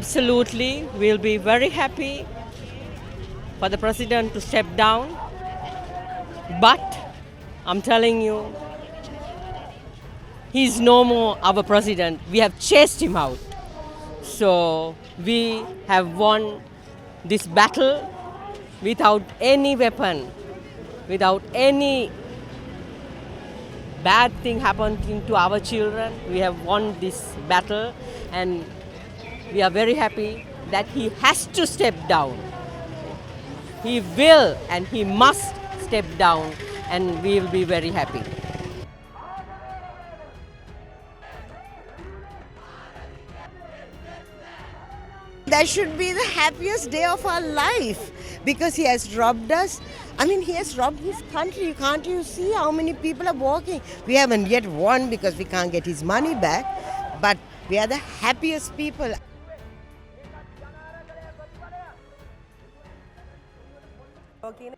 Absolutely, we'll be very happy for the president to step down. But I'm telling you, he's no more our president. We have chased him out. So we have won this battle without any weapon, without any bad thing happening to our children. We have won this battle, and we are very happy that he has to step down. He will and he must step down, and we will be very happy. That should be the happiest day of our life because he has robbed us. I mean, he has robbed his country. Can't you see how many people are walking? We haven't yet won because we can't get his money back, but we are the happiest people. Okay.